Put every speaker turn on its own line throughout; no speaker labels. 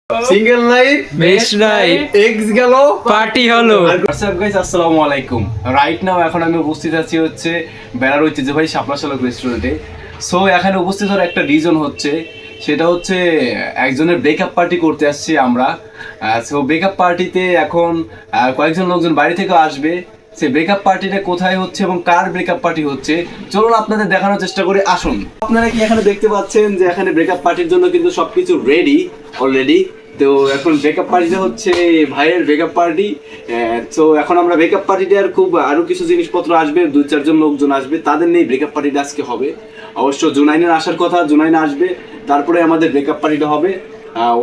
Single night
best night
x গেল
party হলো।
WhatsApp guys, আসসালামু আলাইকুম। রাইট নাও এখন আমি উপস্থিত আছি হচ্ছে বেড়ার ঐতিহ্যবাহী শাপলা শালক রেস্টুরেন্টে। সো এখানে উপস্থিত হওয়ার একটা রিজন হচ্ছে, সেটা হচ্ছে একজনের ব্রেকআপ পার্টি করতে আসছি আমরা। সো ব্রেকআপ পার্টিতে এখন কয়েকজন লোকজন বাড়ি থেকে আসবে। সে ব্রেকআপ পার্টিটা কোথায় হচ্ছে এবং কার ব্রেকআপ পার্টি হচ্ছে চলুন আপনাদের দেখানোর চেষ্টা করি, আসুন। আপনারা কি এখানে দেখতে পাচ্ছেন যে এখানে ব্রেকআপ পার্টির জন্য কিন্তু সবকিছু রেডি অলরেডি। তো এখন ব্রেকআপ পার্টিটা হচ্ছে ভাইয়ের ব্রেকআপ পার্টি। তো এখন আমরা ব্রেকআপ পার্টিটার খুব আরো কিছু জিনিসপত্র আসবে, 2-4 জন লোকজন আসবে, তাদের নিয়ে ব্রেকআপ পার্টিটা আজকে হবে। অবশ্য জুনাইনের আসার কথা, জুনাইনা আসবে, তারপরে আমাদের ব্রেকআপ পার্টিটা হবে।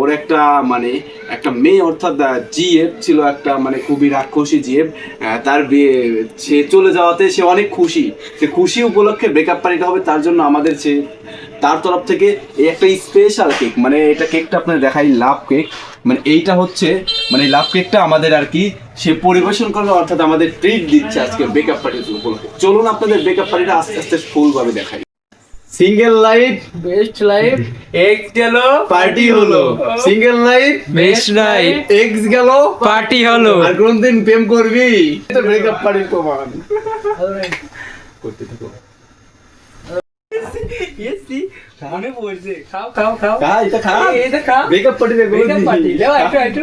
ওর একটা মানে একটা মেয়ে অর্থাৎ জিএফ ছিল, একটা মানে খুবই রাক্ষসী জিএফ। তার বিয়ে সে চলে যাওয়াতে সে অনেক খুশি। সে খুশি উপলক্ষে ব্রেকআপ পার্টিটা হবে, তার জন্য আমাদের সে তার তরফ থেকে এই একটা স্পেশাল কেক, মানে এটা কেকটা আপনার দেখাই, লাভ কেক। মানে এইটা হচ্ছে মানে লাভ কেকটা আমাদের আর কি সে পরিবেশন করবে, অর্থাৎ আমাদের ট্রিট দিচ্ছে আজকে ব্রেকআপ পার্টির উপলক্ষে। চলুন আপনাদের ব্রেকআপ পার্টিটা আস্তে আস্তে ফুলভাবে দেখাই। Single life
best life x গেল
পার্টি হলো, single life
best night
x গেল
পার্টি হলো।
আর কোনদিন প্রেম করবি? এটা ব্রেকআপ পার্টির প্রমাণ। করতে থাকো।
মনে পড়ছে, খাও খাও খাও,
খা, এটা খা।
এটা খা।
ব্রেকআপ পার্টি
ব্রেকআপ পার্টি দাও একটু একটু।